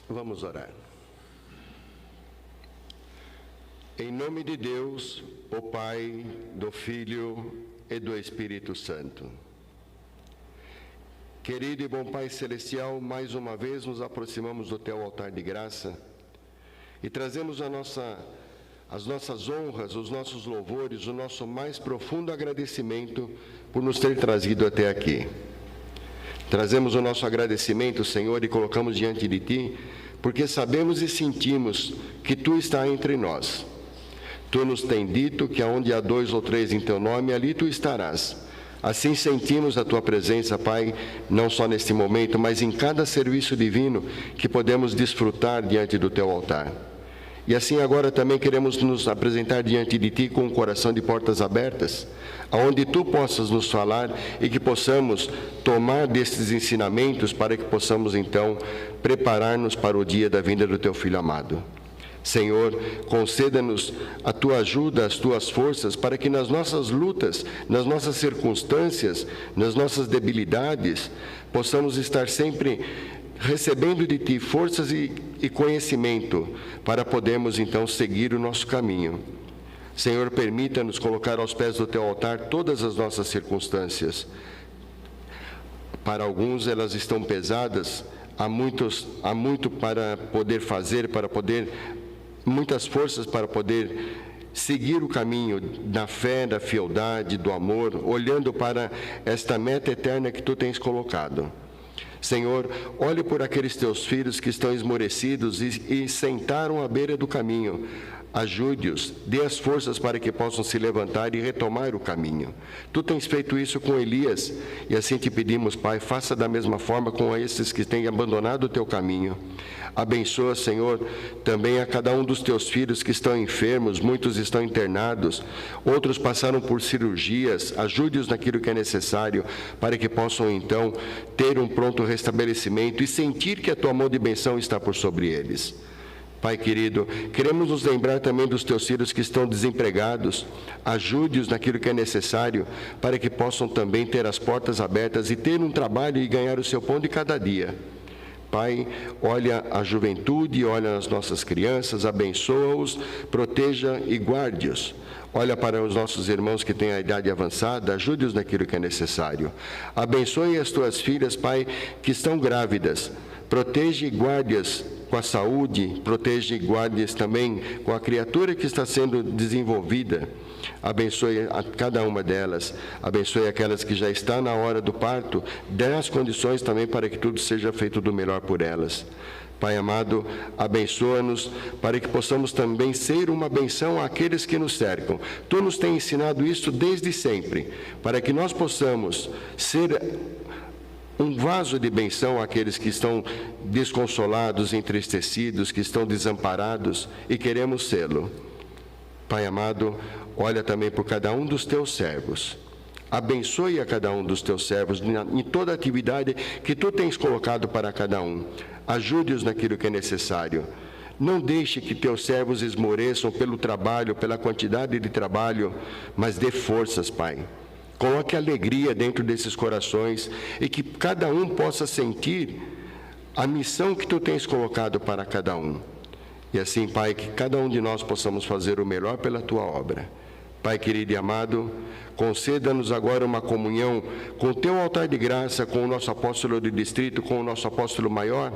Vamos orar. Em nome de Deus, o Pai, do Filho e do Espírito Santo. Querido e bom Pai Celestial, mais uma vez nos aproximamos do Teu altar de graça e trazemos as nossas honras, os nossos louvores, o nosso mais profundo agradecimento por nos ter trazido até aqui. Trazemos o nosso agradecimento, Senhor, e colocamos diante de Ti, porque sabemos e sentimos que Tu está entre nós. Tu nos tem dito que aonde há 2 ou 3 em Teu nome, ali Tu estarás. Assim sentimos a Tua presença, Pai, não só neste momento, mas em cada serviço divino que podemos desfrutar diante do Teu altar. E assim agora também queremos nos apresentar diante de Ti com um coração de portas abertas, aonde Tu possas nos falar e que possamos tomar destes ensinamentos para que possamos então preparar-nos para o dia da vinda do Teu Filho amado. Senhor, conceda-nos a Tua ajuda, as Tuas forças, para que nas nossas lutas, nas nossas circunstâncias, nas nossas debilidades, possamos estar sempre recebendo de Ti forças e conhecimento, para podermos então seguir o nosso caminho. Senhor, permita-nos colocar aos pés do Teu altar todas as nossas circunstâncias. Para alguns elas estão pesadas, há muito para poder fazer, muitas forças para poder seguir o caminho da fé, da fialdade, do amor, olhando para esta meta eterna que Tu tens colocado. Senhor, olhe por aqueles Teus filhos que estão esmorecidos e sentaram à beira do caminho. Ajude-os, dê as forças para que possam se levantar e retomar o caminho. Tu tens feito isso com Elias, e assim te pedimos, Pai, faça da mesma forma com esses que têm abandonado o Teu caminho. Abençoa, Senhor, também a cada um dos Teus filhos que estão enfermos, muitos estão internados, outros passaram por cirurgias. Ajude-os naquilo que é necessário, para que possam então ter um pronto restabelecimento e sentir que a Tua mão de bênção está por sobre eles. Pai querido, queremos nos lembrar também dos Teus filhos que estão desempregados. Ajude-os naquilo que é necessário, para que possam também ter as portas abertas e ter um trabalho e ganhar o seu pão de cada dia. Pai, olha a juventude, olha as nossas crianças, abençoa-os, proteja e guarde-os. Olha para os nossos irmãos que têm a idade avançada, ajude-os naquilo que é necessário. Abençoe as Tuas filhas, Pai, que estão grávidas. Proteja e guarde-as com a saúde, proteja e guarde-as também com a criatura que está sendo desenvolvida. Abençoe a cada uma delas, abençoe aquelas que já estão na hora do parto, dê as condições também para que tudo seja feito do melhor por elas. Pai amado, abençoa-nos para que possamos também ser uma benção àqueles que nos cercam. Tu nos tens ensinado isso desde sempre, para que nós possamos ser um vaso de benção àqueles que estão desconsolados, entristecidos, que estão desamparados, e queremos sê-lo. Pai amado, olha também por cada um dos Teus servos. Abençoe a cada um dos Teus servos em toda a atividade que Tu tens colocado para cada um. Ajude-os naquilo que é necessário. Não deixe que Teus servos esmoreçam pelo trabalho, pela quantidade de trabalho, mas dê forças, Pai. Coloque alegria dentro desses corações e que cada um possa sentir a missão que Tu tens colocado para cada um. E assim, Pai, que cada um de nós possamos fazer o melhor pela Tua obra. Pai querido e amado, conceda-nos agora uma comunhão com o Teu altar de graça, com o nosso apóstolo de distrito, com o nosso apóstolo maior,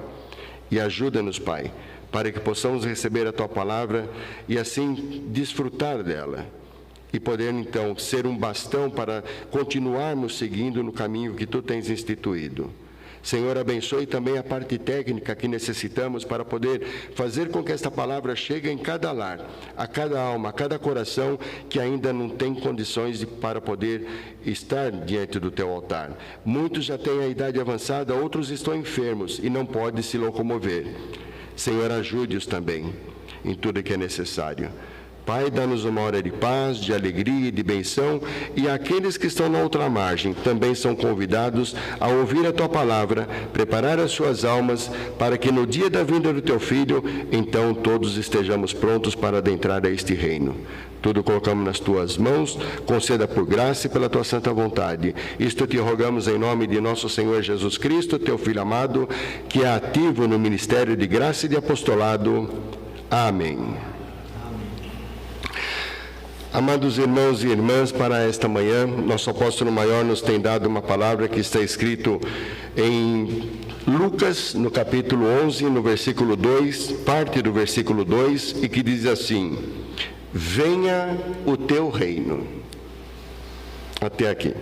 e ajuda-nos, Pai, para que possamos receber a Tua palavra e assim desfrutar dela. E poder, então, ser um bastão para continuarmos seguindo no caminho que Tu tens instituído. Senhor, abençoe também a parte técnica que necessitamos para poder fazer com que esta palavra chegue em cada lar, a cada alma, a cada coração que ainda não tem condições para poder estar diante do Teu altar. Muitos já têm a idade avançada, outros estão enfermos e não podem se locomover. Senhor, ajude-os também em tudo que é necessário. Pai, dá-nos uma hora de paz, de alegria e de benção, e aqueles que estão na outra margem também são convidados a ouvir a Tua palavra, preparar as suas almas, para que no dia da vinda do Teu Filho, então todos estejamos prontos para adentrar a este reino. Tudo colocamos nas Tuas mãos, conceda por graça e pela Tua santa vontade. Isto te rogamos em nome de nosso Senhor Jesus Cristo, Teu Filho amado, que é ativo no ministério de graça e de apostolado. Amém. Amados irmãos e irmãs, para esta manhã, nosso apóstolo maior nos tem dado uma palavra que está escrito em Lucas, no capítulo 11, no versículo 2, parte do versículo 2, e que diz assim: venha o teu reino. Até aqui.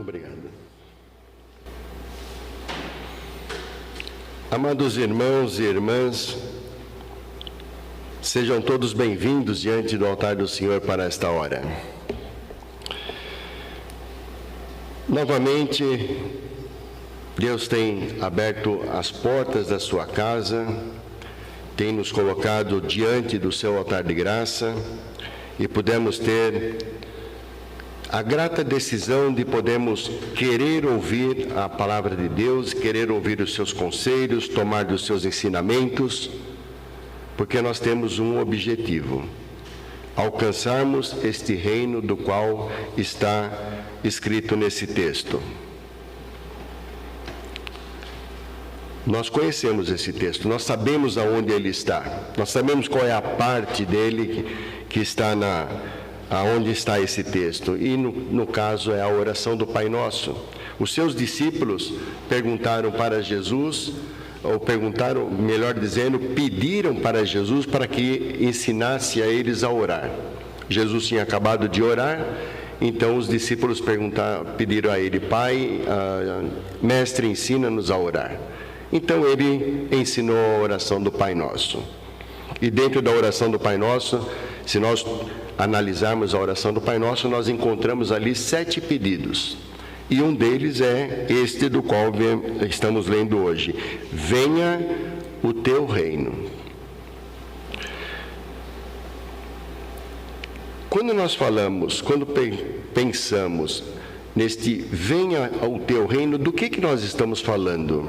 Obrigado. Amados irmãos e irmãs, sejam todos bem-vindos diante do altar do Senhor para esta hora. Novamente, Deus tem aberto as portas da sua casa, tem nos colocado diante do seu altar de graça e pudemos ter a grata decisão de podermos querer ouvir a palavra de Deus, querer ouvir os seus conselhos, tomar dos seus ensinamentos, porque nós temos um objetivo: alcançarmos este reino do qual está escrito nesse texto. Nós conhecemos esse texto, nós sabemos aonde ele está, nós sabemos qual é a parte dele que está aonde está esse texto, e no caso é a oração do Pai Nosso. Os seus discípulos perguntaram para Jesus, ou perguntaram, melhor dizendo, pediram para Jesus para que ensinasse a eles a orar. Jesus tinha acabado de orar, então os discípulos pediram a ele: Pai, mestre, ensina-nos a orar. Então ele ensinou a oração do Pai Nosso. E dentro da oração do Pai Nosso, se nós analisarmos a oração do Pai Nosso, nós encontramos ali 7 pedidos. E um deles é este do qual estamos lendo hoje: venha o teu reino. Quando nós falamos, quando pensamos neste venha o teu reino, do que nós estamos falando?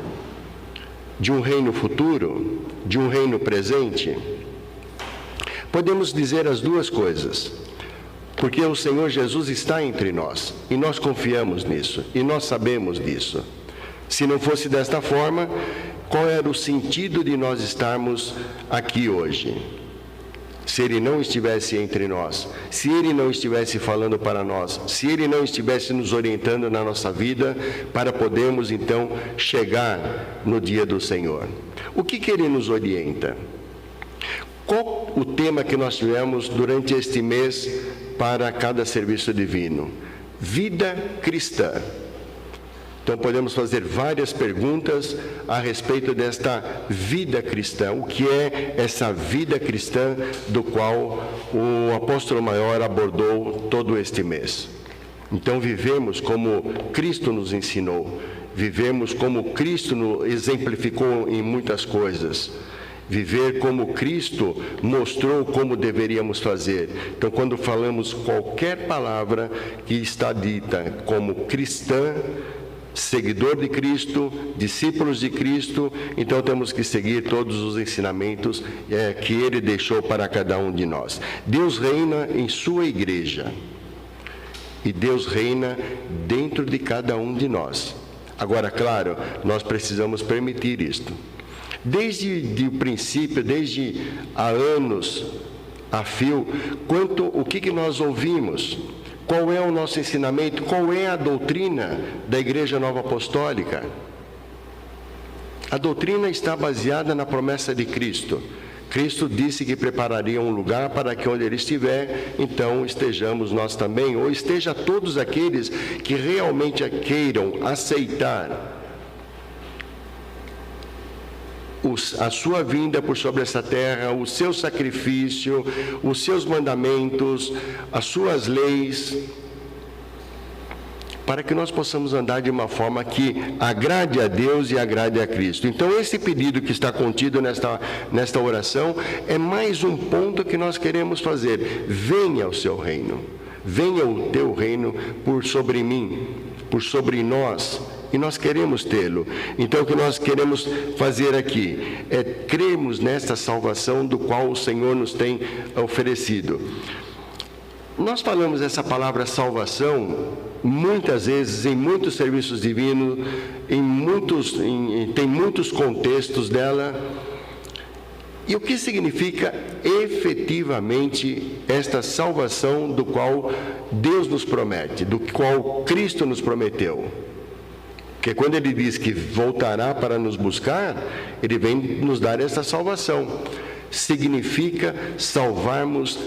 De um reino futuro? De um reino presente? Podemos dizer as duas coisas, porque o Senhor Jesus está entre nós, e nós confiamos nisso, e nós sabemos disso. Se não fosse desta forma, qual era o sentido de nós estarmos aqui hoje? Se Ele não estivesse entre nós, se Ele não estivesse falando para nós, se Ele não estivesse nos orientando na nossa vida, para podermos então chegar no dia do Senhor. O que Ele nos orienta? Qual o tema que nós tivemos durante este mês para cada serviço divino? Vida cristã. Então podemos fazer várias perguntas a respeito desta vida cristã. O que é essa vida cristã do qual o apóstolo maior abordou todo este mês? Então vivemos como Cristo nos ensinou, vivemos como Cristo nos exemplificou em muitas coisas. Viver como Cristo mostrou como deveríamos fazer. Então, quando falamos qualquer palavra que está dita como cristã, seguidor de Cristo, discípulos de Cristo, então temos que seguir todos os ensinamentos que Ele deixou para cada um de nós. Deus reina em sua igreja e Deus reina dentro de cada um de nós. Agora, claro, nós precisamos permitir isto. Desde o princípio, desde há anos a fio, o que nós ouvimos? Qual é o nosso ensinamento? Qual é a doutrina da Igreja Nova Apostólica? A doutrina está baseada na promessa de Cristo. Cristo disse que prepararia um lugar para que onde Ele estiver, então estejamos nós também, ou esteja todos aqueles que realmente queiram aceitar a sua vinda por sobre essa terra, o seu sacrifício, os seus mandamentos, as suas leis, para que nós possamos andar de uma forma que agrade a Deus e agrade a Cristo. Então, esse pedido que está contido nesta oração é mais um ponto que nós queremos fazer. Venha o seu reino, venha o teu reino por sobre mim, por sobre nós, e nós queremos tê-lo. Então, o que nós queremos fazer aqui é crermos nesta salvação do qual o Senhor nos tem oferecido. Nós falamos essa palavra salvação muitas vezes em muitos serviços divinos, tem muitos contextos dela. E o que significa efetivamente esta salvação do qual Deus nos promete, do qual Cristo nos prometeu? Porque quando Ele diz que voltará para nos buscar, Ele vem nos dar essa salvação. Significa salvarmos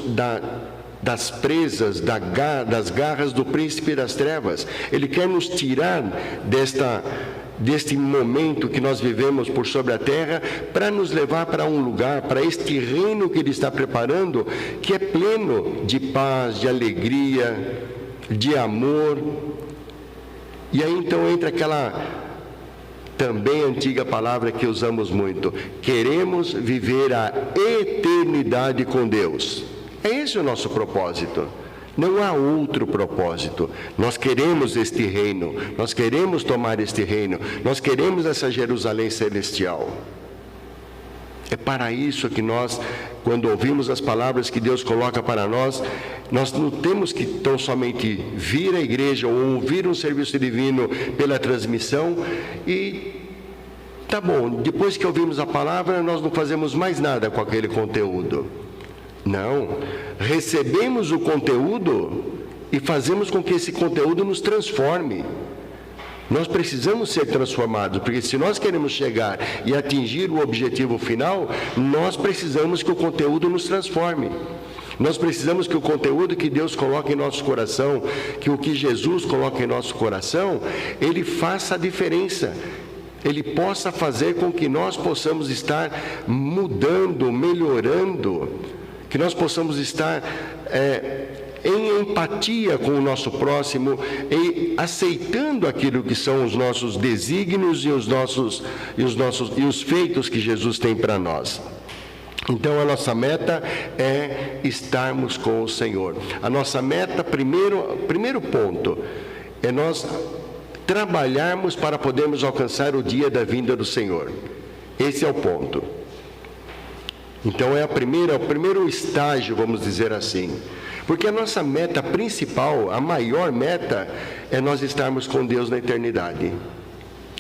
das presas, das garras do príncipe das trevas. Ele quer nos tirar deste momento que nós vivemos por sobre a terra, para nos levar para um lugar, para este reino que Ele está preparando, que é pleno de paz, de alegria, de amor. E aí então entra aquela também antiga palavra que usamos muito: queremos viver a eternidade com Deus. É esse o nosso propósito. Não há outro propósito. Nós queremos este reino, nós queremos tomar este reino, nós queremos essa Jerusalém celestial. É para isso que nós, quando ouvimos as palavras que Deus coloca para nós não temos que tão somente vir à igreja ou ouvir um serviço divino pela transmissão e tá bom, depois que ouvimos a palavra, nós não fazemos mais nada com aquele conteúdo. Não, recebemos o conteúdo e fazemos com que esse conteúdo nos transforme. Nós precisamos ser transformados, porque se nós queremos chegar e atingir o objetivo final, nós precisamos que o conteúdo nos transforme. Nós precisamos que o conteúdo que Deus coloca em nosso coração, que o que Jesus coloca em nosso coração, ele faça a diferença. Ele possa fazer com que nós possamos estar mudando, melhorando, que nós possamos estar em empatia com o nosso próximo e aceitando aquilo que são os nossos desígnios e os feitos que Jesus tem para nós. Então a nossa meta é estarmos com o Senhor. A nossa meta, primeiro ponto, é nós trabalharmos para podermos alcançar o dia da vinda do Senhor. Esse é o ponto. Então é o primeiro estágio, vamos dizer assim. Porque a nossa meta principal, a maior meta, é nós estarmos com Deus na eternidade.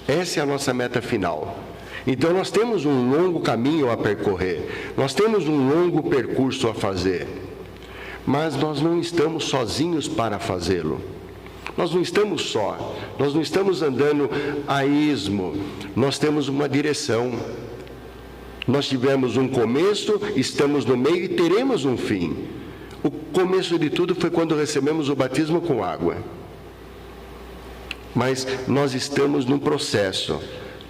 Essa é a nossa meta final. Então nós temos um longo caminho a percorrer, nós temos um longo percurso a fazer, mas nós não estamos sozinhos para fazê-lo. Nós não estamos só, nós não estamos andando a esmo, nós temos uma direção. Nós tivemos um começo, estamos no meio e teremos um fim. O começo de tudo foi quando recebemos o batismo com água. Mas nós estamos num processo.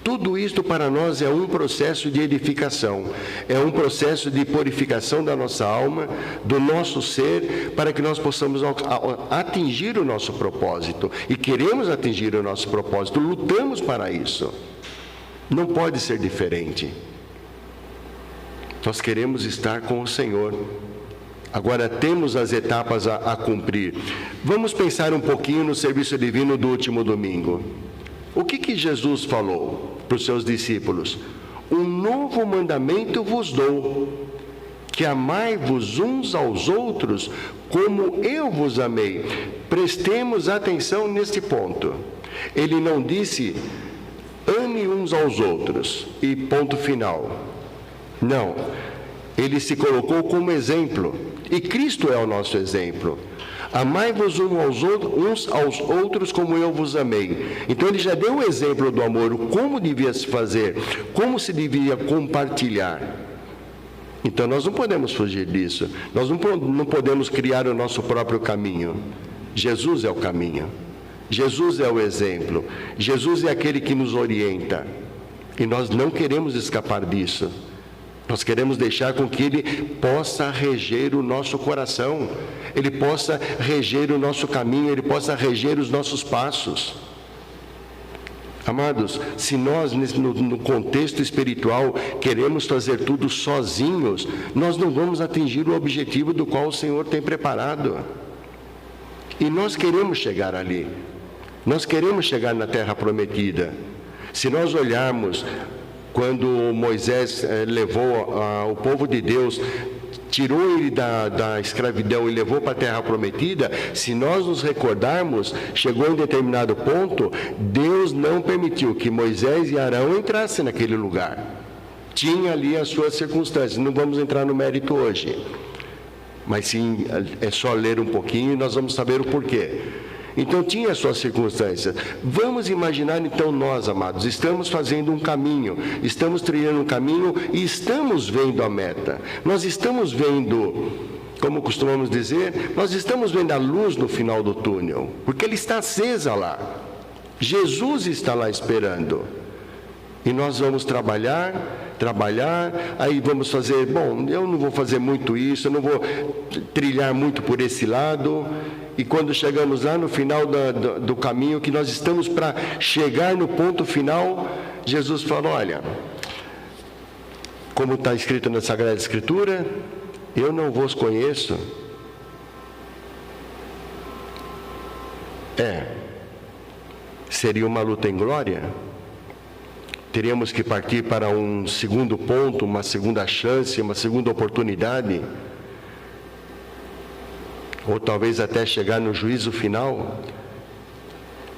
Tudo isto para nós é um processo de edificação, é um processo de purificação da nossa alma, do nosso ser, para que nós possamos atingir o nosso propósito. E queremos atingir o nosso propósito, lutamos para isso. Não pode ser diferente. Nós queremos estar com o Senhor. Agora temos as etapas a cumprir. Vamos pensar um pouquinho no serviço divino do último domingo. O que Jesus falou para os seus discípulos? Um novo mandamento vos dou, que amai-vos uns aos outros como eu vos amei. Prestemos atenção neste ponto. Ele não disse, ame uns aos outros e ponto final. Não. Ele se colocou como exemplo. E Cristo é o nosso exemplo. Amai-vos uns aos outros como eu vos amei. Então ele já deu o exemplo do amor, como devia se fazer, como se devia compartilhar. Então nós não podemos fugir disso. Nós não podemos criar o nosso próprio caminho. Jesus é o caminho. Jesus é o exemplo. Jesus é aquele que nos orienta. E nós não queremos escapar disso. Nós queremos deixar com que Ele possa reger o nosso coração, Ele possa reger o nosso caminho, Ele possa reger os nossos passos. Amados, se nós no contexto espiritual queremos fazer tudo sozinhos, nós não vamos atingir o objetivo do qual o Senhor tem preparado. E nós queremos chegar ali, nós queremos chegar na terra prometida. Se nós olharmos quando Moisés levou o povo de Deus, tirou ele da escravidão e levou para a terra prometida, se nós nos recordarmos, chegou em determinado ponto, Deus não permitiu que Moisés e Arão entrassem naquele lugar. Tinha ali as suas circunstâncias, não vamos entrar no mérito hoje, mas sim, é só ler um pouquinho e nós vamos saber o porquê. Então tinha as suas circunstâncias. Vamos imaginar então nós, amados, estamos fazendo um caminho, estamos trilhando um caminho e estamos vendo a meta. Nós estamos vendo, como costumamos dizer, nós estamos vendo a luz no final do túnel, porque ele está acesa lá. Jesus está lá esperando. E nós vamos trabalhar, aí vamos fazer, bom, eu não vou fazer muito isso, eu não vou trilhar muito por esse lado. E quando chegamos lá no final do caminho, que nós estamos para chegar no ponto final, Jesus fala, olha, como está escrito na Sagrada Escritura, eu não vos conheço. Seria uma luta em glória? Teríamos que partir para um segundo ponto, uma segunda chance, uma segunda oportunidade, ou talvez até chegar no juízo final.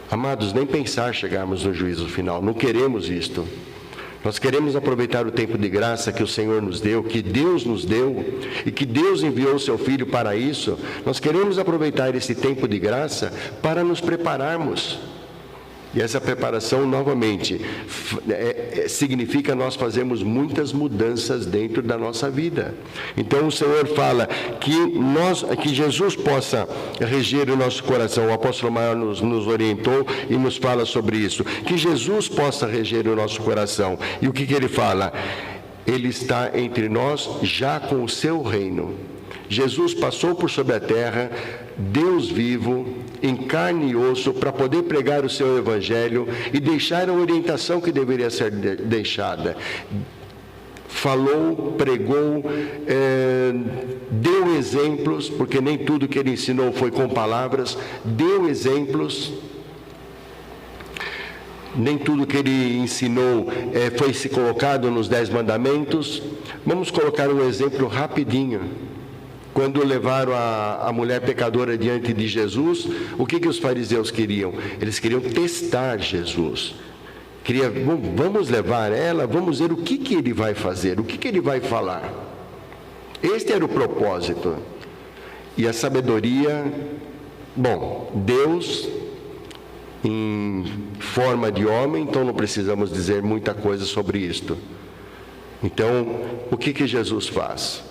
Amados, nem pensar chegarmos no juízo final, não queremos isto. Nós queremos aproveitar o tempo de graça que o Senhor nos deu, que Deus nos deu, e que Deus enviou o seu Filho para isso. Nós queremos aproveitar esse tempo de graça para nos prepararmos. E essa preparação, novamente, significa nós fazermos muitas mudanças dentro da nossa vida. Então, o Senhor fala que Jesus possa reger o nosso coração. O apóstolo Maior nos orientou e nos fala sobre isso. Que Jesus possa reger o nosso coração. E o que ele fala? Ele está entre nós já com o seu reino. Jesus passou por sobre a terra, Deus vivo, em carne e osso, para poder pregar o seu evangelho e deixar a orientação que deveria ser deixada. Falou, pregou, deu exemplos, porque nem tudo que ele ensinou foi com palavras, deu exemplos. Nem tudo que ele ensinou foi se colocado nos 10 mandamentos. Vamos colocar um exemplo rapidinho. Quando levaram a mulher pecadora diante de Jesus, o que os fariseus queriam? Eles queriam testar Jesus. Vamos levar ela, vamos ver o que ele vai fazer, o que ele vai falar. Este era o propósito. E a sabedoria, Deus em forma de homem, então não precisamos dizer muita coisa sobre isto. Então, o que Jesus faz?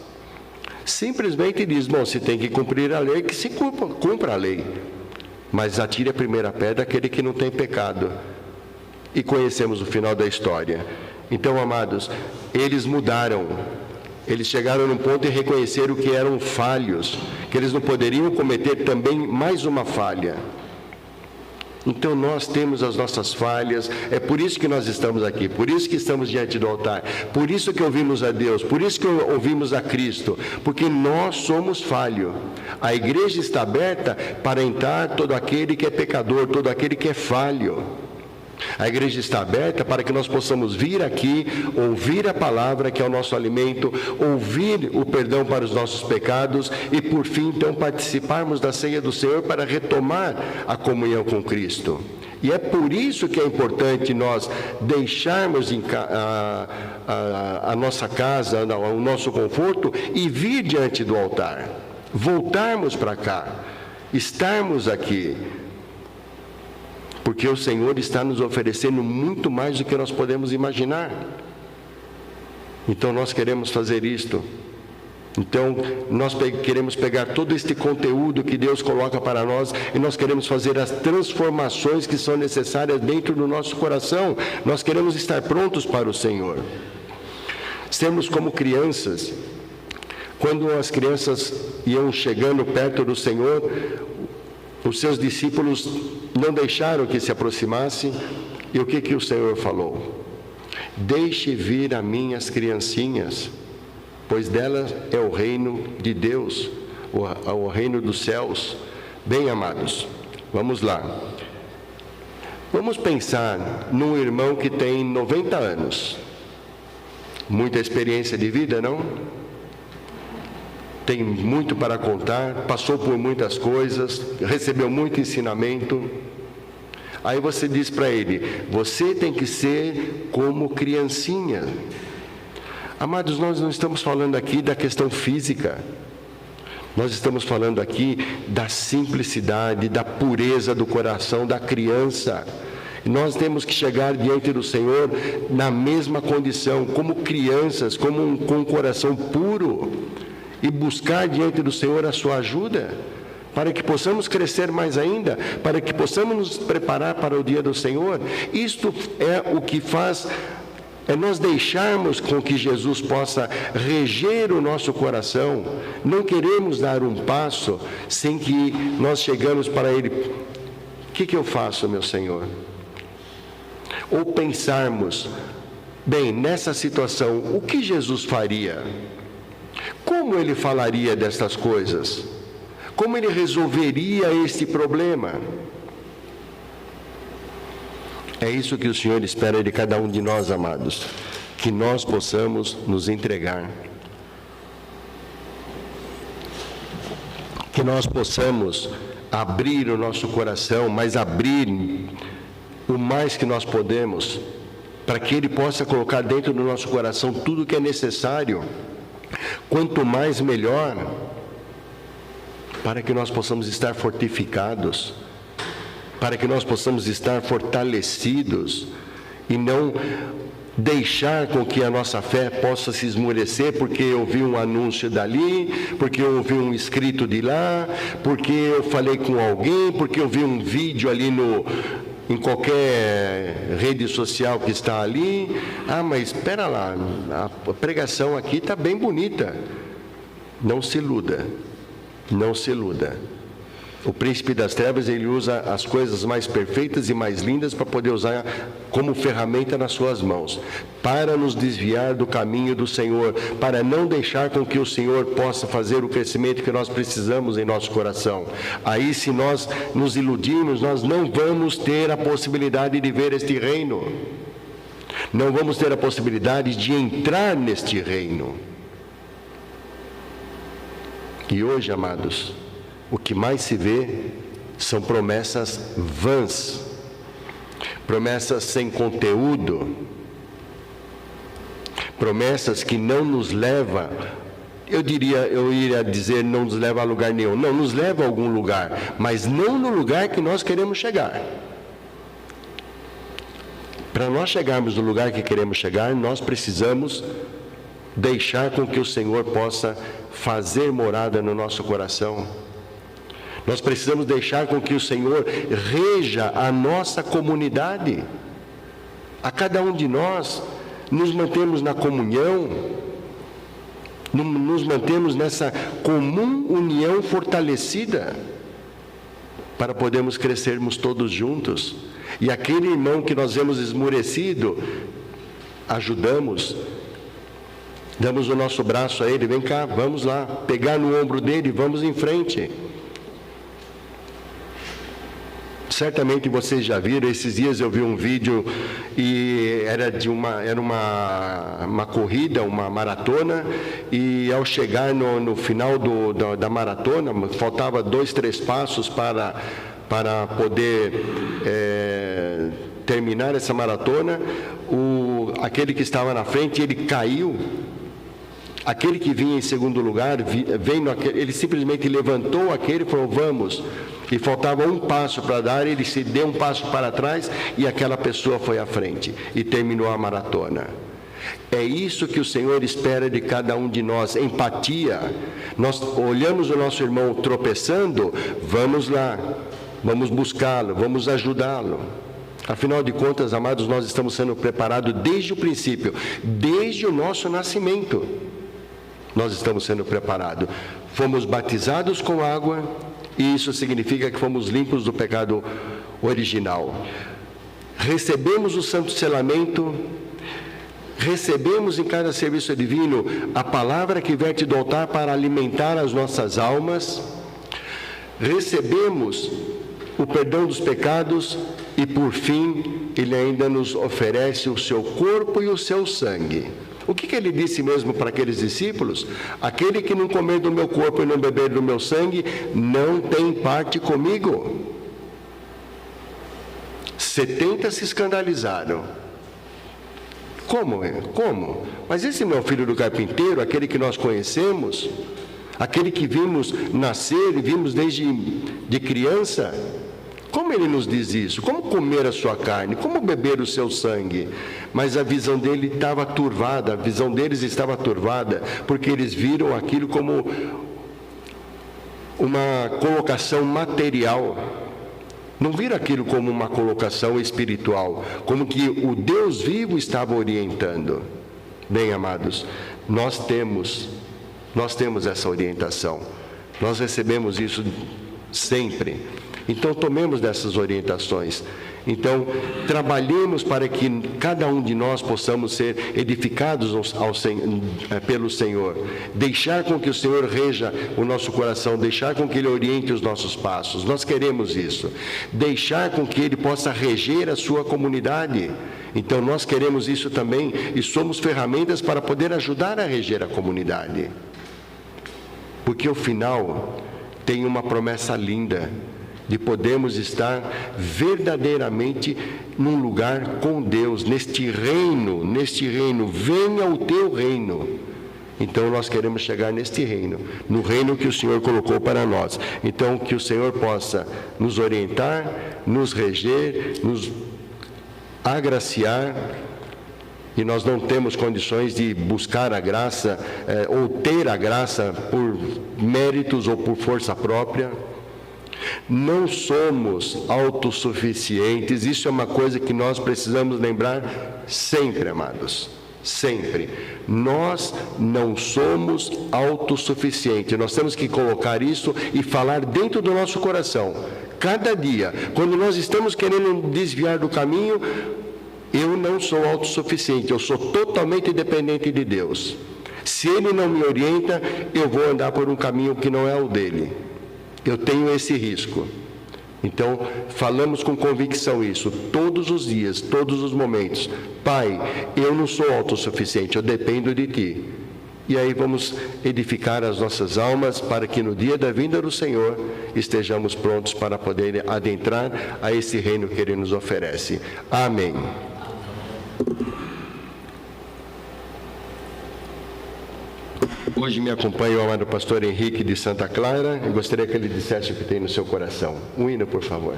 Simplesmente diz, se tem que cumprir a lei, que se cumpra a lei. Mas atire a primeira pedra aquele que não tem pecado. E conhecemos o final da história. Então, amados, eles mudaram. Eles chegaram num ponto de reconhecer o que eram falhos, que eles não poderiam cometer também mais uma falha. Então nós temos as nossas falhas, é por isso que nós estamos aqui, por isso que estamos diante do altar, por isso que ouvimos a Deus, por isso que ouvimos a Cristo, porque nós somos falhos. A igreja está aberta para entrar todo aquele que é pecador, todo aquele que é falho. A igreja está aberta para que nós possamos vir aqui, ouvir a palavra, que é o nosso alimento, ouvir o perdão para os nossos pecados e, por fim, então, participarmos da ceia do Senhor para retomar a comunhão com Cristo. E é por isso que é importante nós deixarmos a nossa casa, o nosso conforto e vir diante do altar. Voltarmos para cá, estarmos aqui. Porque o Senhor está nos oferecendo muito mais do que nós podemos imaginar. Então nós queremos fazer isto. Então nós queremos pegar todo este conteúdo que Deus coloca para nós e nós queremos fazer as transformações que são necessárias dentro do nosso coração. Nós queremos estar prontos para o Senhor. Sermos como crianças. Quando as crianças iam chegando perto do Senhor, os seus discípulos não deixaram que se aproximasse. E o que o Senhor falou? Deixe vir a mim as criancinhas, pois delas é o reino de Deus, o reino dos céus. Bem, amados, vamos lá. Vamos pensar num irmão que tem 90 anos. Muita experiência de vida, não? Tem muito para contar, passou por muitas coisas, recebeu muito ensinamento. Aí você diz para ele: você tem que ser como criancinha. Amados, nós não estamos falando aqui da questão física. Nós estamos falando aqui da simplicidade, da pureza do coração da criança. Nós temos que chegar diante do Senhor na mesma condição, como crianças, com um coração puro, e buscar diante do Senhor a sua ajuda, para que possamos crescer mais ainda, para que possamos nos preparar para o dia do Senhor. Isto é o que faz, é nós deixarmos com que Jesus possa reger o nosso coração. Não queremos dar um passo sem que nós chegamos para Ele: o que eu faço, meu Senhor? Ou pensarmos: bem, nessa situação, o que Jesus faria? Como Ele falaria destas coisas? Como Ele resolveria este problema? É isso que o Senhor espera de cada um de nós, amados, que nós possamos nos entregar, que nós possamos abrir o nosso coração, mas abrir o mais que nós podemos, para que Ele possa colocar dentro do nosso coração tudo o que é necessário. Quanto mais, melhor, para que nós possamos estar fortificados, para que nós possamos estar fortalecidos e não deixar com que a nossa fé possa se esmorecer porque eu vi um anúncio dali, porque eu ouvi um escrito de lá, porque eu falei com alguém, porque eu vi um vídeo ali em qualquer rede social que está ali. Mas espera lá, a pregação aqui está bem bonita. Não se iluda, não se iluda. O príncipe das trevas, ele usa as coisas mais perfeitas e mais lindas para poder usar como ferramenta nas suas mãos, para nos desviar do caminho do Senhor, para não deixar com que o Senhor possa fazer o crescimento que nós precisamos em nosso coração. Aí, se nós nos iludirmos, nós não vamos ter a possibilidade de ver este reino, não vamos ter a possibilidade de entrar neste reino. E hoje, amados, o que mais se vê são promessas vãs, promessas sem conteúdo, promessas que não nos levam, eu iria dizer, não nos leva a lugar nenhum. Não, nos leva a algum lugar, mas não no lugar que nós queremos chegar. Para nós chegarmos no lugar que queremos chegar, nós precisamos deixar com que o Senhor possa fazer morada no nosso coração. Nós precisamos deixar com que o Senhor reja a nossa comunidade. A cada um de nós, nos mantemos na comunhão, nos mantemos nessa comum união fortalecida, para podermos crescermos todos juntos. E aquele irmão que nós vemos esmorecido, ajudamos, damos o nosso braço a ele: vem cá, vamos lá, pegar no ombro dele, vamos em frente. Certamente vocês já viram, esses dias eu vi um vídeo e era uma corrida, uma maratona, e ao chegar no final da maratona, faltava 2, 3 passos para poder terminar essa maratona. Aquele que estava na frente, ele caiu. Aquele que vinha em segundo lugar, ele simplesmente levantou aquele e falou, vamos. E faltava um passo para dar, ele se deu um passo para trás e aquela pessoa foi à frente e terminou a maratona. É isso que o Senhor espera de cada um de nós, empatia. Nós olhamos o nosso irmão tropeçando, vamos lá, vamos buscá-lo, vamos ajudá-lo. Afinal de contas, amados, nós estamos sendo preparados desde o princípio, desde o nosso nascimento. Nós estamos sendo preparados. Fomos batizados com água, e isso significa que fomos limpos do pecado original. Recebemos o santo selamento, recebemos em cada serviço divino a palavra que verte do altar para alimentar as nossas almas, recebemos o perdão dos pecados e, por fim, Ele ainda nos oferece o seu corpo e o seu sangue. O que ele disse mesmo para aqueles discípulos? Aquele que não comer do meu corpo e não beber do meu sangue, não tem parte comigo. 70 se escandalizaram. Como? Mas esse não é o filho do carpinteiro, aquele que nós conhecemos? Aquele que vimos nascer e vimos desde de criança? Como ele nos diz isso? Como comer a sua carne? Como beber o seu sangue? Mas a visão dele estava turvada, a visão deles estava turvada, porque eles viram aquilo como uma colocação material. Não viram aquilo como uma colocação espiritual, como que o Deus vivo estava orientando. Bem, amados, nós temos essa orientação. Nós recebemos isso sempre. Então, tomemos dessas orientações. Então, trabalhemos para que cada um de nós possamos ser edificados pelo Senhor. Deixar com que o Senhor reja o nosso coração, deixar com que Ele oriente os nossos passos. Nós queremos isso. Deixar com que Ele possa reger a sua comunidade. Então, nós queremos isso também e somos ferramentas para poder ajudar a reger a comunidade. Porque o final tem uma promessa linda de podermos estar verdadeiramente num lugar com Deus, neste reino, venha o teu reino. Então nós queremos chegar neste reino, no reino que o Senhor colocou para nós. Então que o Senhor possa nos orientar, nos reger, nos agraciar, e nós não temos condições de buscar a graça, ou ter a graça por méritos ou por força própria. Não somos autossuficientes, isso é uma coisa que nós precisamos lembrar sempre, amados, sempre. Nós não somos autossuficientes, nós temos que colocar isso e falar dentro do nosso coração, cada dia, quando nós estamos querendo desviar do caminho. Eu não sou autossuficiente, eu sou totalmente dependente de Deus. Se Ele não me orienta, eu vou andar por um caminho que não é o dele. Eu tenho esse risco. Então, falamos com convicção isso, todos os dias, todos os momentos. Pai, eu não sou autossuficiente, eu dependo de Ti. E aí vamos edificar as nossas almas para que no dia da vinda do Senhor estejamos prontos para poder adentrar a esse reino que Ele nos oferece. Amém. Hoje me acompanha o amado pastor Henrique de Santa Clara. Eu gostaria que ele dissesse o que tem no seu coração. Um hino, por favor.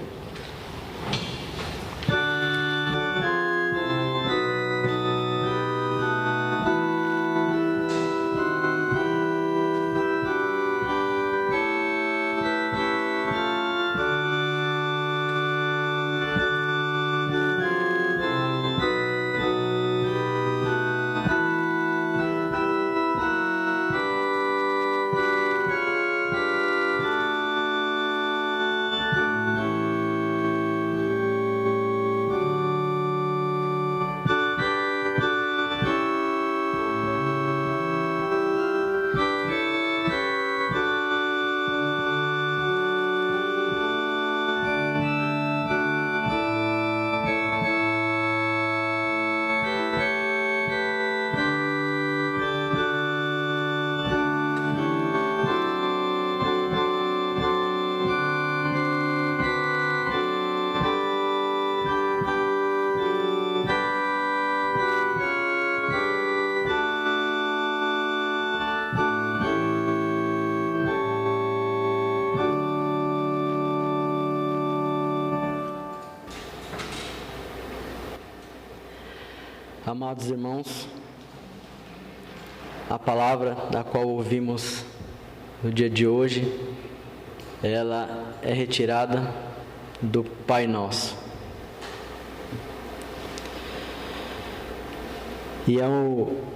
Amados irmãos, a palavra da qual ouvimos no dia de hoje, ela é retirada do Pai Nosso. E é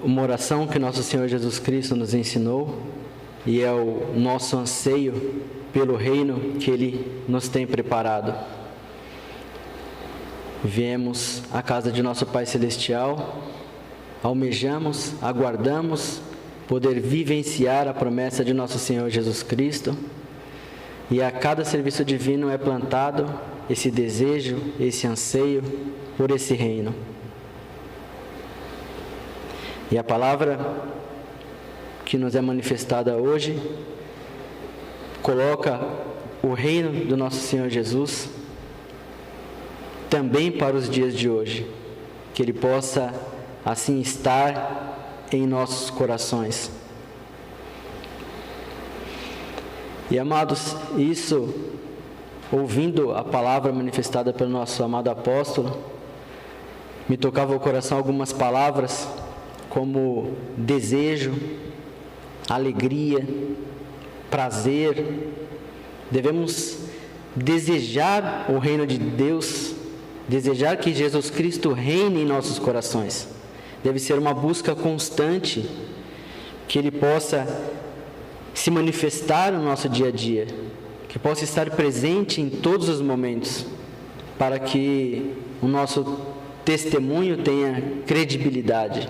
uma oração que nosso Senhor Jesus Cristo nos ensinou, e é o nosso anseio pelo reino que Ele nos tem preparado. Viemos à casa de nosso Pai Celestial, almejamos, aguardamos poder vivenciar a promessa de nosso Senhor Jesus Cristo, e a cada serviço divino é plantado esse desejo, esse anseio por esse reino. E a palavra que nos é manifestada hoje coloca o reino do nosso Senhor Jesus também para os dias de hoje, que Ele possa assim estar em nossos corações. E amados, isso, ouvindo a palavra manifestada pelo nosso amado apóstolo, me tocava o coração algumas palavras como desejo, alegria, prazer. Devemos desejar o reino de Deus, desejar que Jesus Cristo reine em nossos corações. Deve ser uma busca constante, que Ele possa se manifestar no nosso dia a dia, que possa estar presente em todos os momentos, para que o nosso testemunho tenha credibilidade.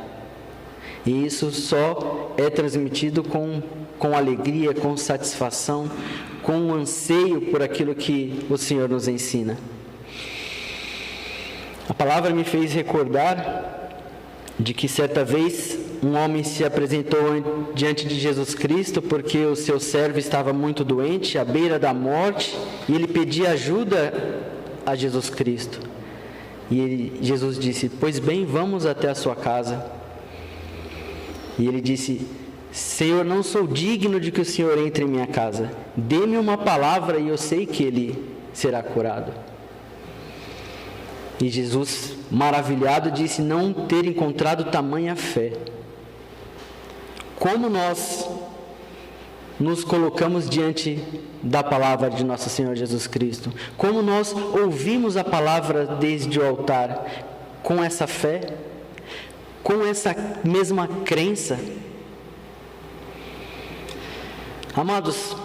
E isso só é transmitido com alegria, com satisfação, com anseio por aquilo que o Senhor nos ensina. A palavra me fez recordar de que certa vez um homem se apresentou diante de Jesus Cristo porque o seu servo estava muito doente, à beira da morte, e ele pedia ajuda a Jesus Cristo. E Jesus disse: "Pois bem, vamos até a sua casa." E ele disse: "Senhor, não sou digno de que o Senhor entre em minha casa. Dê-me uma palavra e eu sei que ele será curado." E Jesus, maravilhado, disse não ter encontrado tamanha fé. Como nós nos colocamos diante da palavra de nosso Senhor Jesus Cristo? Como nós ouvimos a palavra desde o altar? Com essa fé? Com essa mesma crença? Amados,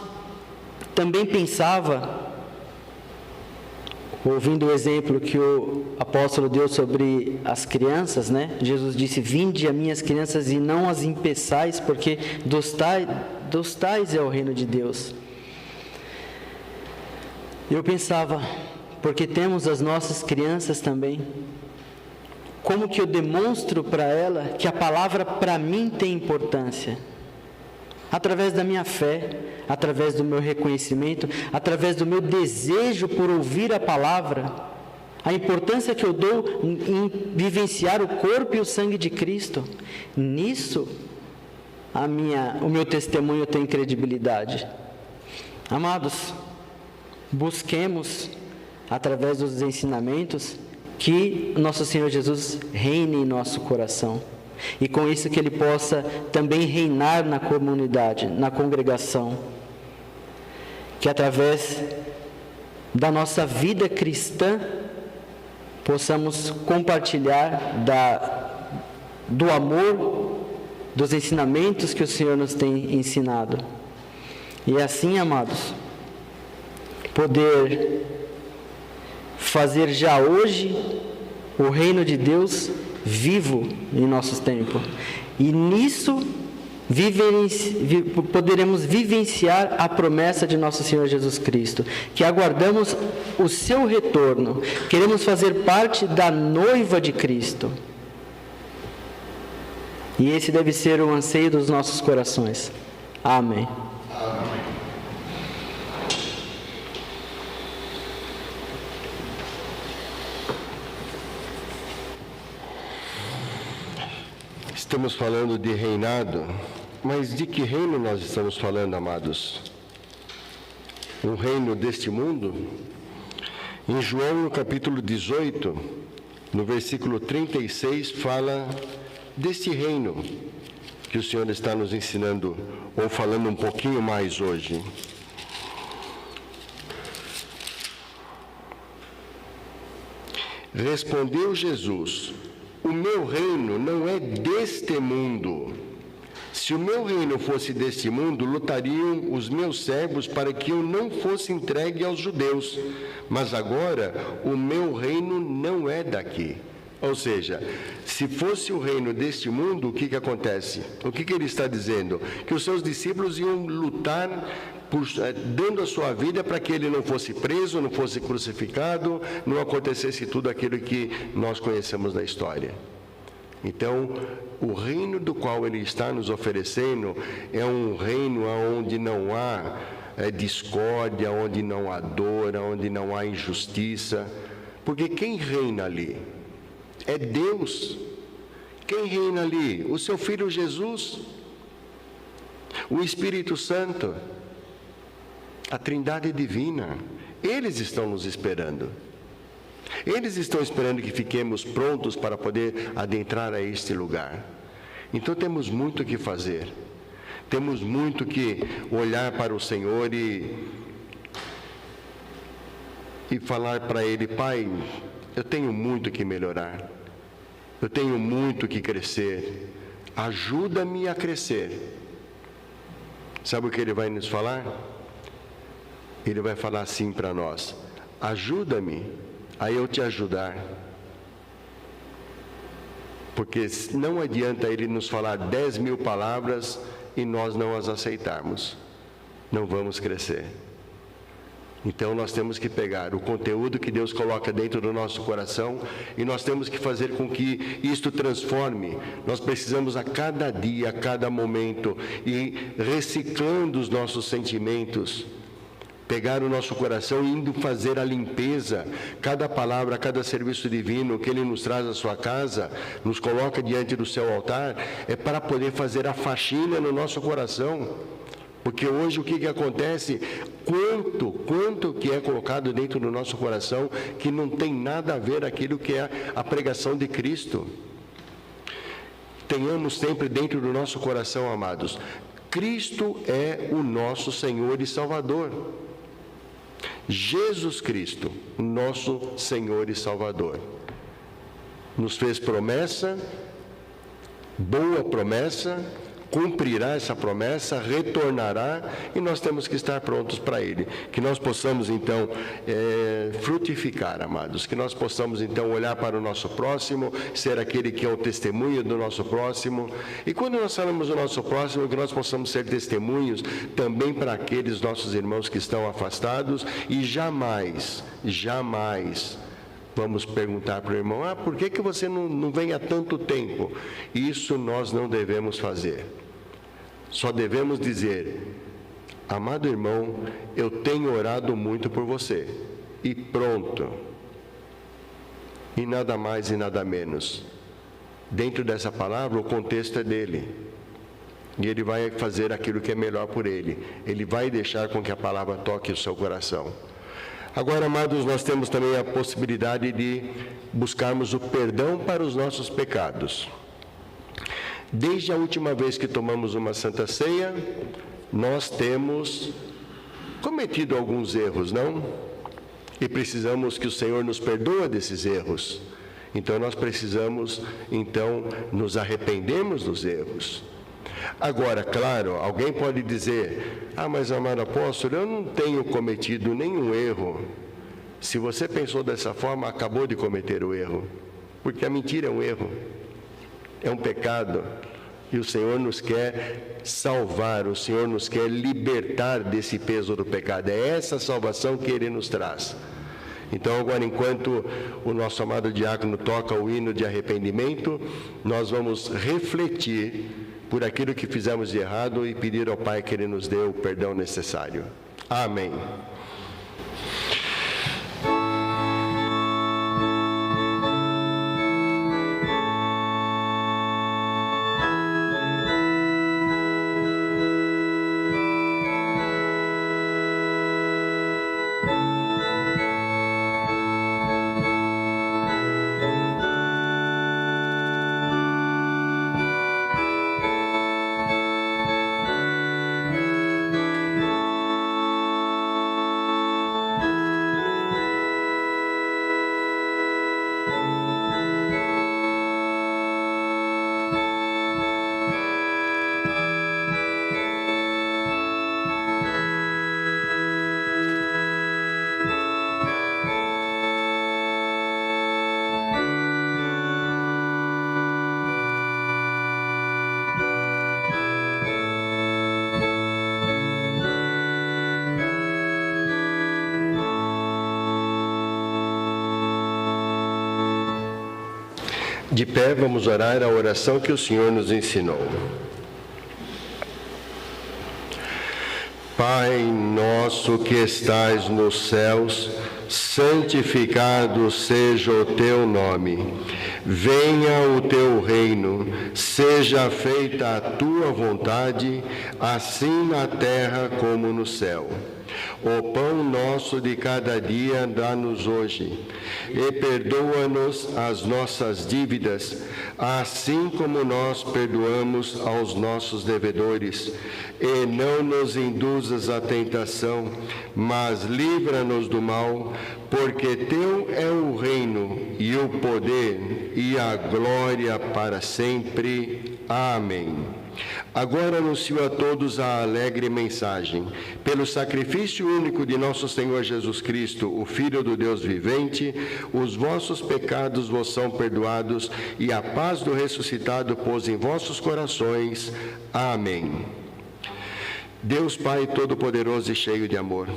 também pensava, ouvindo o exemplo que o apóstolo deu sobre as crianças, né? Jesus disse: "Vinde a minhas crianças e não as impeçais, porque dos tais é o reino de Deus." Eu pensava, porque temos as nossas crianças também, como que eu demonstro para ela que a palavra para mim tem importância? Através da minha fé, através do meu reconhecimento, através do meu desejo por ouvir a palavra, a importância que eu dou em vivenciar o corpo e o sangue de Cristo. Nisso, o meu testemunho tem credibilidade. Amados, busquemos, através dos ensinamentos, que nosso Senhor Jesus reine em nosso coração. E com isso que Ele possa também reinar na comunidade, na congregação. Que através da nossa vida cristã possamos compartilhar do amor, dos ensinamentos que o Senhor nos tem ensinado. E assim, amados, poder fazer já hoje o reino de Deus vivo em nossos tempos. E nisso poderemos vivenciar a promessa de nosso Senhor Jesus Cristo, que aguardamos o seu retorno. Queremos fazer parte da noiva de Cristo. E esse deve ser o anseio dos nossos corações. Amém. Amém. Estamos falando de reinado, mas de que reino nós estamos falando, amados? Um reino deste mundo? Em João, no capítulo 18, no versículo 36, fala deste reino que o Senhor está nos ensinando, ou falando um pouquinho mais hoje. Respondeu Jesus: o meu reino não é deste mundo. Se o meu reino fosse deste mundo, lutariam os meus servos para que eu não fosse entregue aos judeus. Mas agora, o meu reino não é daqui. Ou seja, se fosse o reino deste mundo, o que acontece? O que ele está dizendo? Que os seus discípulos iam lutar, dando a sua vida para que ele não fosse preso, não fosse crucificado, não acontecesse tudo aquilo que nós conhecemos da história. Então, o reino do qual ele está nos oferecendo é um reino onde não há discórdia, onde não há dor, onde não há injustiça. Porque quem reina ali? É Deus. Quem reina ali? O seu Filho Jesus, o Espírito Santo, a Trindade Divina. Eles estão nos esperando. Eles estão esperando que fiquemos prontos para poder adentrar a este lugar. Então temos muito o que fazer. Temos muito que olhar para o Senhor e falar para Ele: Pai, eu tenho muito que melhorar. Eu tenho muito que crescer. Ajuda-me a crescer. Sabe o que Ele vai nos falar? Ele vai falar assim para nós: ajuda-me a eu te ajudar. Porque não adianta Ele nos falar 10.000 palavras e nós não as aceitarmos. Não vamos crescer. Então nós temos que pegar o conteúdo que Deus coloca dentro do nosso coração e nós temos que fazer com que isto transforme. Nós precisamos a cada dia, a cada momento, ir reciclando os nossos sentimentos, pegar o nosso coração e indo fazer a limpeza. Cada palavra, cada serviço divino que Ele nos traz à sua casa, nos coloca diante do seu altar, é para poder fazer a faxina no nosso coração. Porque hoje o que acontece? Quanto que é colocado dentro do nosso coração que não tem nada a ver aquilo que é a pregação de Cristo. Tenhamos sempre dentro do nosso coração, amados, Cristo é o nosso Senhor e Salvador. Jesus Cristo, nosso Senhor e Salvador, nos fez promessa, boa promessa, cumprirá essa promessa, retornará, e nós temos que estar prontos para Ele. Que nós possamos, então, frutificar, amados. Que nós possamos, então, olhar para o nosso próximo, ser aquele que é o testemunho do nosso próximo. E quando nós falamos do nosso próximo, que nós possamos ser testemunhos também para aqueles nossos irmãos que estão afastados, e jamais vamos perguntar para o irmão: por que você não vem há tanto tempo? Isso nós não devemos fazer. Só devemos dizer: amado irmão, eu tenho orado muito por você. E pronto. E nada mais e nada menos. Dentro dessa palavra, o contexto é dele. E ele vai fazer aquilo que é melhor por ele. Ele vai deixar com que a palavra toque o seu coração. Agora, amados, nós temos também a possibilidade de buscarmos o perdão para os nossos pecados. Desde a última vez que tomamos uma Santa Ceia, nós temos cometido alguns erros, não? E precisamos que o Senhor nos perdoe desses erros. Então, nós precisamos, nos arrependermos dos erros. Agora, claro, alguém pode dizer: mas amado apóstolo, eu não tenho cometido nenhum erro. Se você pensou dessa forma, acabou de cometer o erro. Porque a mentira é um erro, é um pecado. E o Senhor nos quer salvar, o Senhor nos quer libertar desse peso do pecado. É essa salvação que Ele nos traz. Então, agora, enquanto o nosso amado diácono toca o hino de arrependimento, nós vamos refletir por aquilo que fizemos de errado e pedir ao Pai que Ele nos dê o perdão necessário. Amém. De pé, vamos orar a oração que o Senhor nos ensinou. Pai nosso que estais nos céus, santificado seja o teu nome. Venha o teu reino, seja feita a tua vontade, assim na terra como no céu. O pão nosso de cada dia dá-nos hoje, e perdoa-nos as nossas dívidas, assim como nós perdoamos aos nossos devedores. E não nos induzas à tentação, mas livra-nos do mal, porque teu é o reino, e o poder, e a glória para sempre. Amém. Agora anuncio a todos a alegre mensagem. Pelo sacrifício único de nosso Senhor Jesus Cristo, o Filho do Deus vivente, os vossos pecados vos são perdoados e a paz do ressuscitado pôs em vossos corações. Amém. Deus Pai Todo-Poderoso e cheio de amor,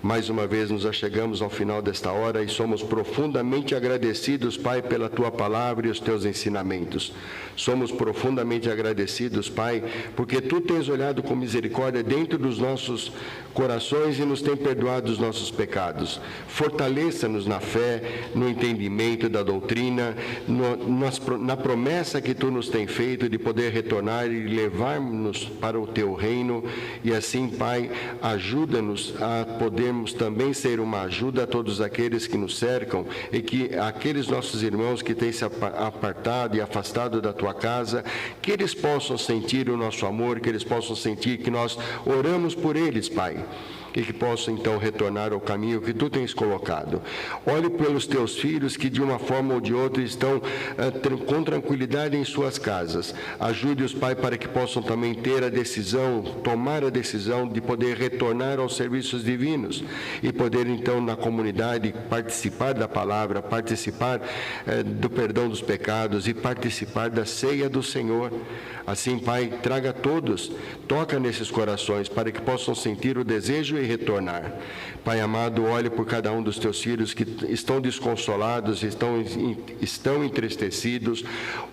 mais uma vez nos achegamos ao final desta hora e somos profundamente agradecidos, Pai, pela Tua palavra e os Teus ensinamentos. Somos profundamente agradecidos, Pai, porque Tu tens olhado com misericórdia dentro dos nossos corações e nos tem perdoado os nossos pecados. Fortaleça-nos na fé, no entendimento da doutrina, na promessa que Tu nos tem feito de poder retornar e levar-nos para o Teu reino. E assim, Pai, ajuda-nos a podermos também ser uma ajuda a todos aqueles que nos cercam e que aqueles nossos irmãos que têm se apartado e afastado da Tua casa, que eles possam sentir o nosso amor, que eles possam sentir que nós oramos por eles, Pai, e que possam então retornar ao caminho que Tu tens colocado. Olhe pelos Teus filhos que de uma forma ou de outra estão com tranquilidade em suas casas. Ajude-os, Pai, para que possam também ter a decisão, tomar a decisão de poder retornar aos serviços divinos e poder então na comunidade participar da palavra, participar do perdão dos pecados e participar da ceia do Senhor. Assim, Pai, traga todos, toca nesses corações para que possam sentir o desejo e retornar. Pai amado, olhe por cada um dos Teus filhos que estão desconsolados, estão entristecidos.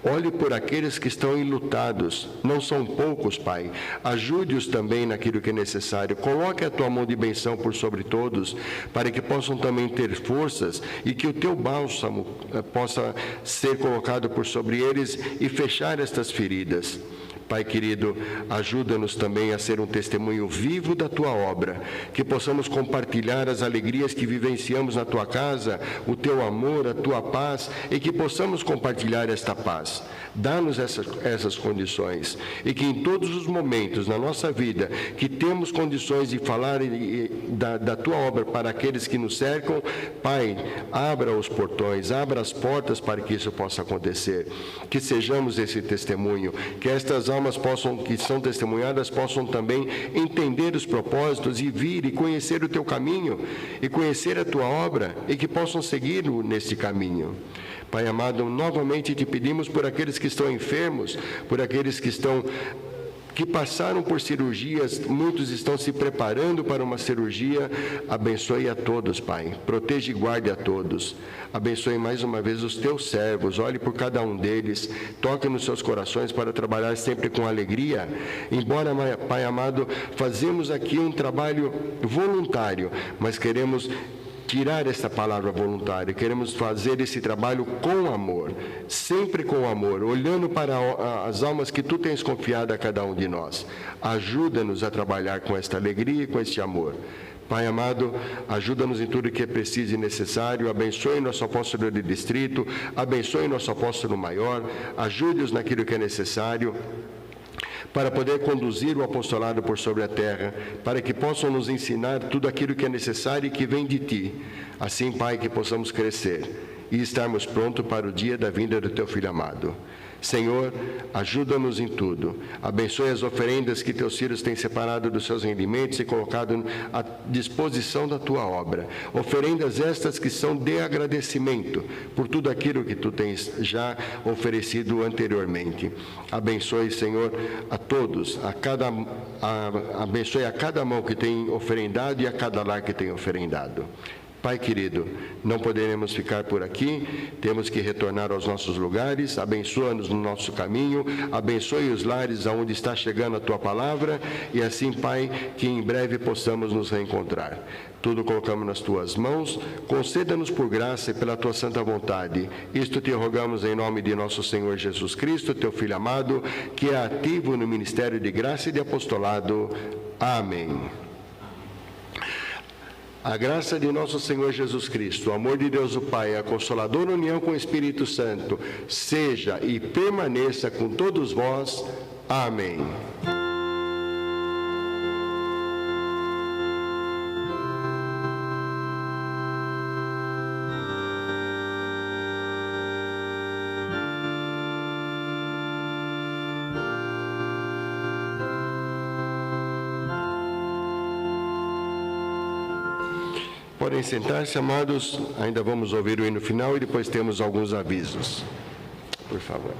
Olhe por aqueles que estão enlutados. Não são poucos, Pai. Ajude-os também naquilo que é necessário. Coloque a Tua mão de bênção por sobre todos, para que possam também ter forças e que o Teu bálsamo possa ser colocado por sobre eles e fechar estas feridas. Pai querido, ajuda-nos também a ser um testemunho vivo da Tua obra, que possamos compartilhar as alegrias que vivenciamos na Tua casa, o Teu amor, a Tua paz, e que possamos compartilhar esta paz. Dá-nos essas condições, e que em todos os momentos na nossa vida, que temos condições de falar da Tua obra para aqueles que nos cercam, Pai, abra os portões, abra as portas para que isso possa acontecer. Que sejamos esse testemunho, que estas almas que são testemunhadas possam também entender os propósitos e vir e conhecer o Teu caminho e conhecer a Tua obra e que possam seguir nesse caminho. Pai amado, novamente Te pedimos por aqueles que estão enfermos, por aqueles que passaram por cirurgias, muitos estão se preparando para uma cirurgia. Abençoe a todos, Pai. Proteja e guarde a todos. Abençoe mais uma vez os Teus servos. Olhe por cada um deles. Toque nos seus corações para trabalhar sempre com alegria. Embora, Pai amado, fazemos aqui um trabalho voluntário, mas queremos tirar essa palavra voluntário, queremos fazer esse trabalho com amor, sempre com amor, olhando para as almas que Tu tens confiado a cada um de nós. Ajuda-nos a trabalhar com esta alegria e com este amor. Pai amado, ajuda-nos em tudo que é preciso e necessário. Abençoe nosso apóstolo de distrito, abençoe nosso apóstolo maior, ajude-os naquilo que é necessário, para poder conduzir o apostolado por sobre a terra, para que possam nos ensinar tudo aquilo que é necessário e que vem de Ti. Assim, Pai, que possamos crescer e estarmos prontos para o dia da vinda do Teu Filho amado. Senhor, ajuda-nos em tudo. Abençoe as oferendas que Teus filhos têm separado dos seus rendimentos e colocado à disposição da Tua obra. Oferendas estas que são de agradecimento por tudo aquilo que Tu tens já oferecido anteriormente. Abençoe, Senhor, a todos, abençoe a cada mão que tem oferendado e a cada lar que tem oferendado. Pai querido, não poderemos ficar por aqui, temos que retornar aos nossos lugares. Abençoa-nos no nosso caminho, abençoe os lares aonde está chegando a Tua palavra, e assim, Pai, que em breve possamos nos reencontrar. Tudo colocamos nas Tuas mãos, conceda-nos por graça e pela Tua santa vontade. Isto te rogamos em nome de nosso Senhor Jesus Cristo, Teu Filho amado, que é ativo no ministério de graça e de apostolado. Amém. A graça de nosso Senhor Jesus Cristo, o amor de Deus o Pai, a consoladora união com o Espírito Santo, seja e permaneça com todos vós. Amém. Podem sentar-se, amados. Ainda vamos ouvir o hino final e depois temos alguns avisos. Por favor.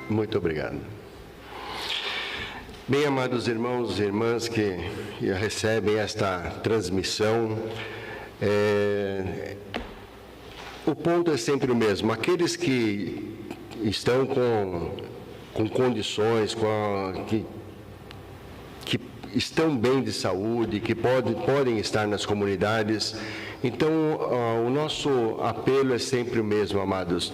Muito obrigado. Bem, amados irmãos e irmãs que recebem esta transmissão, o ponto é sempre o mesmo. Aqueles que estão com condições, que estão bem de saúde, que podem estar nas comunidades, então o nosso apelo é sempre o mesmo, amados.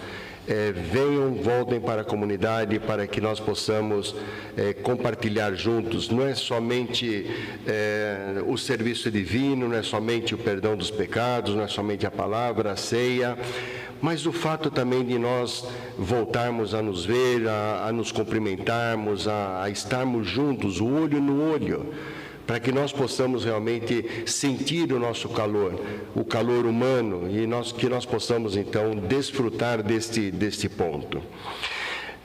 Venham, voltem para a comunidade para que nós possamos compartilhar juntos. Não é somente o serviço divino, não é somente o perdão dos pecados, não é somente a palavra, a ceia, mas o fato também de nós voltarmos a nos ver, a nos cumprimentarmos, a estarmos juntos, o olho no olho, para que nós possamos realmente sentir o nosso calor, o calor humano, e que nós possamos, então, desfrutar deste ponto.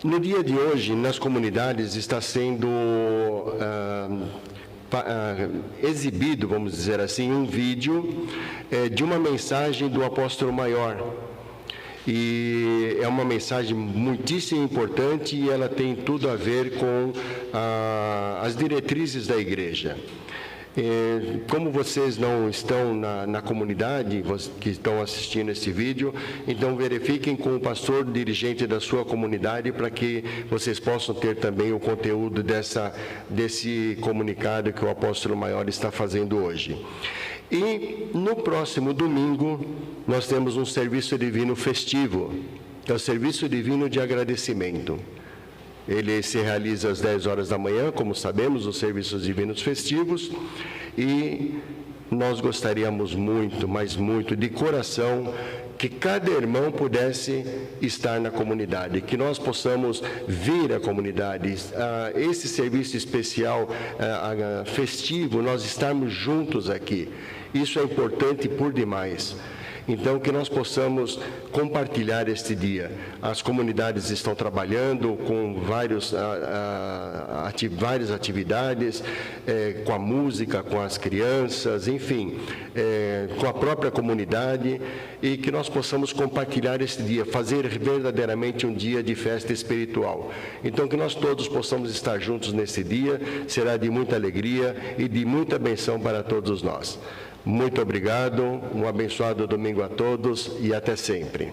No dia de hoje, nas comunidades, está sendo exibido, vamos dizer assim, um vídeo de uma mensagem do apóstolo maior. E é uma mensagem muitíssimo importante e ela tem tudo a ver com as diretrizes da igreja. Como vocês não estão na comunidade, que estão assistindo esse vídeo, então verifiquem com o pastor dirigente da sua comunidade para que vocês possam ter também o conteúdo desse comunicado que o apóstolo maior está fazendo hoje. E no próximo domingo nós temos um serviço divino festivo, que é o serviço divino de agradecimento. Ele se realiza às 10 horas da manhã, como sabemos, os serviços divinos festivos, e nós gostaríamos muito, mas muito, de coração, que cada irmão pudesse estar na comunidade, que nós possamos vir à comunidade, esse serviço especial festivo, nós estarmos juntos aqui. Isso é importante por demais. Então, que nós possamos compartilhar este dia. As comunidades estão trabalhando com várias atividades, com a música, com as crianças, enfim, com a própria comunidade, e que nós possamos compartilhar este dia, fazer verdadeiramente um dia de festa espiritual. Então, que nós todos possamos estar juntos nesse dia, será de muita alegria e de muita bênção para todos nós. Muito obrigado, um abençoado domingo a todos e até sempre.